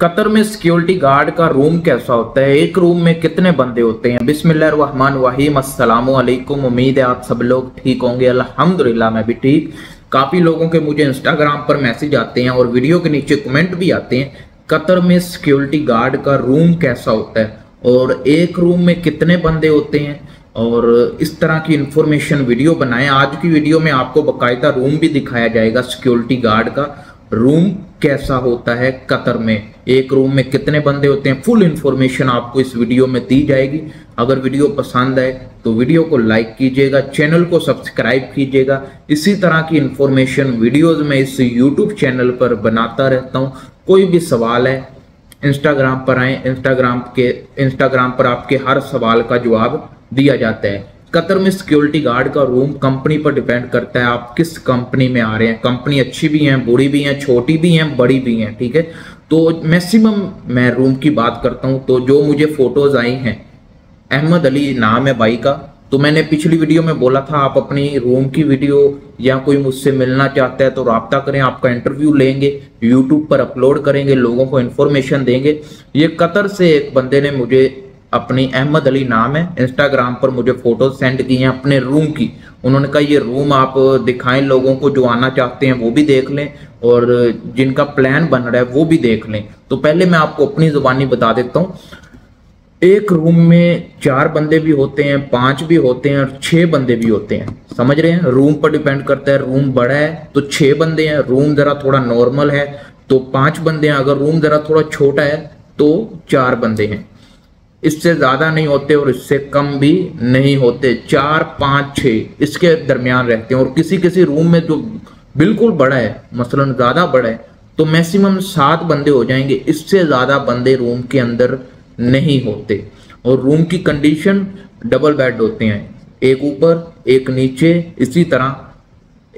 Qatar में security guard का room कैसा होता है, एक रूम में कितने बंदे होते हैं। बिस्मिल्लाहिर्रहमानिर्रहीम, अस्सलामु अलैकुम। उम्मीद है आप सब लोग ठीक होंगे। अल्हम्दुलिल्लाह मैं भी ठीक। काफी लोगों के मुझे इंस्टाग्राम पर मैसेज आते हैं और वीडियो के नीचे कमेंट भी आते हैं, कतर में सिक्योरिटी गार्ड का रूम कैसा होता है और एक रूम में कितने बंदे होते हैं, और इस तरह की इंफॉर्मेशन वीडियो बनाएं। आज की वीडियो में आपको बकायदा रूम भी दिखाया जाएगा, सिक्योरिटी गार्ड का रूम कैसा होता है, कतर में एक रूम में कितने बंदे होते हैं। फुल इंफॉर्मेशन आपको इस वीडियो में दी जाएगी। अगर वीडियो पसंद आए तो वीडियो को लाइक कीजिएगा, चैनल को सब्सक्राइब कीजिएगा। इसी तरह की इंफॉर्मेशन वीडियोस में इस यूट्यूब चैनल पर बनाता रहता हूँ। कोई भी सवाल है इंस्टाग्राम पर आए, इंस्टाग्राम पर आपके हर सवाल का जवाब दिया जाता है। कतर में सिक्योरिटी गार्ड का रूम कंपनी पर डिपेंड करता है, आप किस कंपनी में आ रहे हैं। कंपनी अच्छी भी हैं, बुरी भी हैं, छोटी भी हैं, बड़ी भी हैं, ठीक है। तो मैक्सिमम मैं रूम की बात करता हूं, तो जो मुझे फोटोज आई हैं, अहमद अली नाम है भाई का। तो मैंने पिछली वीडियो में बोला था आप अपनी रूम की वीडियो या कोई मुझसे मिलना चाहता है तो राब्ता करें, आपका इंटरव्यू लेंगे, यूट्यूब पर अपलोड करेंगे, लोगों को इन्फॉर्मेशन देंगे। ये कतर से एक बंदे ने मुझे अपनी, अहमद अली नाम है, इंस्टाग्राम पर मुझे फोटो सेंड की हैं अपने रूम की। उन्होंने कहा ये रूम आप दिखाएं लोगों को, जो आना चाहते हैं वो भी देख लें और जिनका प्लान बन रहा है वो भी देख लें। तो पहले मैं आपको अपनी जुबानी बता देता हूँ। एक रूम में 4 बंदे भी होते हैं, 5 भी होते हैं और 6 बंदे भी होते हैं, समझ रहे हैं। रूम पर डिपेंड करता है, रूम बड़ा है तो 6 बंदे हैं, रूम जरा थोड़ा नॉर्मल है तो 5 बंदे हैं, अगर रूम जरा थोड़ा छोटा है तो 4 बंदे हैं। इससे ज्यादा नहीं होते और इससे कम भी नहीं होते, 4 5 6 इसके दरमियान रहते हैं। और किसी किसी रूम में जो बिल्कुल बड़ा है, मसलन ज्यादा बड़ा है, तो मैक्सिमम 7 बंदे हो जाएंगे, इससे ज्यादा बंदे रूम के अंदर नहीं होते। और रूम की कंडीशन डबल बेड होते हैं, एक ऊपर एक नीचे, इसी तरह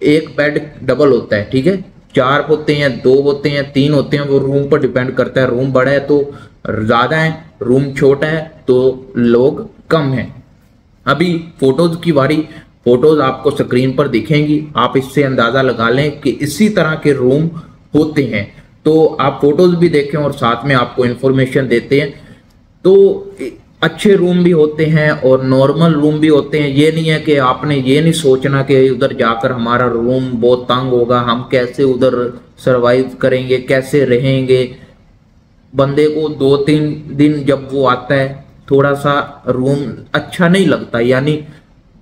एक बेड डबल होता है, ठीक है। 4 होते हैं, 2 होते हैं, 3 होते हैं, वो रूम पर डिपेंड करता है। रूम बड़ा है तो ज्यादा है, रूम छोटा है तो लोग कम हैं। अभी फोटोज की बारी, फोटोज आपको स्क्रीन पर दिखेंगी, आप इससे अंदाजा लगा लें कि इसी तरह के रूम होते हैं। तो आप फोटोज भी देखें और साथ में आपको इंफॉर्मेशन देते हैं। तो अच्छे रूम भी होते हैं और नॉर्मल रूम भी होते हैं। ये नहीं है कि आपने ये नहीं सोचना कि उधर जाकर हमारा रूम बहुत तंग होगा, हम कैसे उधर सरवाइव करेंगे, कैसे रहेंगे। बंदे को 2-3 दिन जब वो आता है, थोड़ा सा रूम अच्छा नहीं लगता, यानी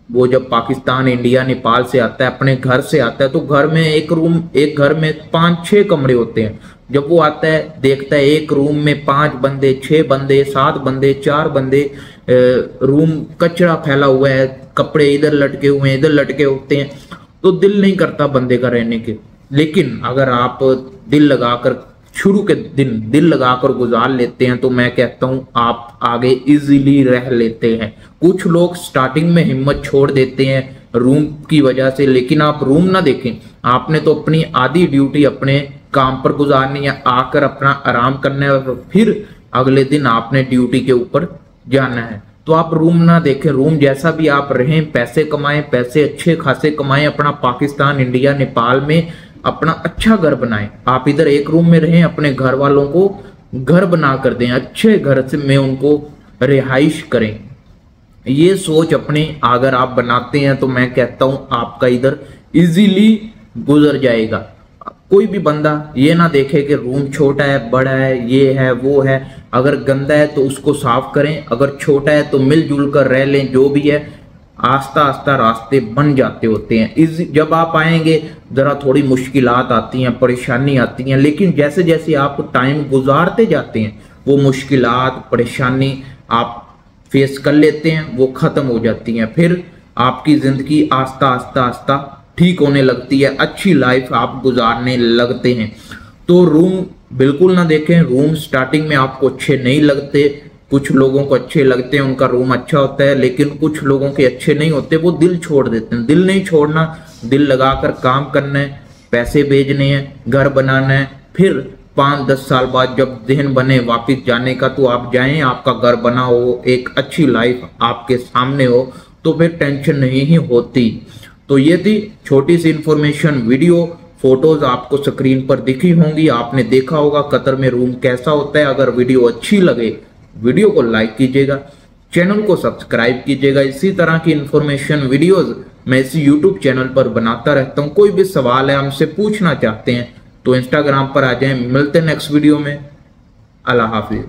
वो जब पाकिस्तान, इंडिया, नेपाल से आता है, अपने घर से आता है, तो घर में एक घर में 5-6 कमरे होते हैं। जब वो आता है देखता है एक रूम में 5 बंदे, 6 बंदे, 7 बंदे, 4 बंदे, रूम कचरा फैला हुआ है, कपड़े इधर लटके हुए हैं, इधर लटके होते हैं, तो दिल नहीं करता बंदे का रहने के। लेकिन अगर आप दिल लगाकर शुरू के दिन दिल लगाकर गुजार लेते हैं तो मैं कहता हूं आप आगे इजीली रह लेते हैं। कुछ लोग स्टार्टिंग में हिम्मत छोड़ देते हैं रूम की वजह से, लेकिन आप रूम ना देखें, आपने तो अपनी आधी ड्यूटी अपने काम पर गुजारनी है, आकर अपना आराम करना है और फिर अगले दिन आपने ड्यूटी के ऊपर जाना है। तो आप रूम ना देखें, रूम जैसा भी आप रहें, पैसे कमाएं, पैसे अच्छे खासे कमाएं, अपना पाकिस्तान, इंडिया, नेपाल में अपना अच्छा घर बनाएं। आप इधर एक रूम में रहें, अपने घर वालों को घर बना कर दें, अच्छे घर से में उनको रिहाइश करें। ये सोच अपने अगर आप बनाते हैं तो मैं कहता हूं आपका इधर इजीली गुजर जाएगा। कोई भी बंदा ये ना देखे कि रूम छोटा है, बड़ा है, ये है, वो है। अगर गंदा है तो उसको साफ करें, अगर छोटा है तो मिलजुल कर रह लें। जो भी है आस्ता आस्ता रास्ते बन जाते होते हैं। जब आप आएंगे जरा थोड़ी मुश्किलात आती हैं, परेशानी आती हैं, लेकिन जैसे जैसे आप टाइम गुजारते जाते हैं वो मुश्किलात, परेशानी आप फेस कर लेते हैं, वो खत्म हो जाती हैं। फिर आपकी जिंदगी आस्ता आस्ता आस्ता ठीक होने लगती है, अच्छी लाइफ आप गुजारने लगते हैं। तो रूम बिल्कुल ना देखें, रूम स्टार्टिंग में आपको अच्छे नहीं लगते, कुछ लोगों को अच्छे लगते हैं, उनका रूम अच्छा होता है, लेकिन कुछ लोगों के अच्छे नहीं होते, वो दिल छोड़ देते हैं। दिल नहीं छोड़ना, दिल लगाकर काम करना है, पैसे भेजने हैं, घर बनाना है। फिर 5-10 साल बाद जब जहन बने वापस जाने का तो आप जाएं, आपका घर बना हो, एक अच्छी लाइफ आपके सामने हो, तो फिर टेंशन नहीं ही होती। तो ये थी छोटी सी इंफॉर्मेशन वीडियो। फोटोज आपको स्क्रीन पर दिखी होंगी, आपने देखा होगा कतर में रूम कैसा होता है। अगर वीडियो अच्छी लगे वीडियो को लाइक कीजिएगा, चैनल को सब्सक्राइब कीजिएगा। इसी तरह की इंफॉर्मेशन वीडियोस मैं इसी यूट्यूब चैनल पर बनाता रहता हूं। कोई भी सवाल है हमसे पूछना चाहते हैं तो इंस्टाग्राम पर आ जाएं। मिलते हैं नेक्स्ट वीडियो में। अल्लाह हाफिज।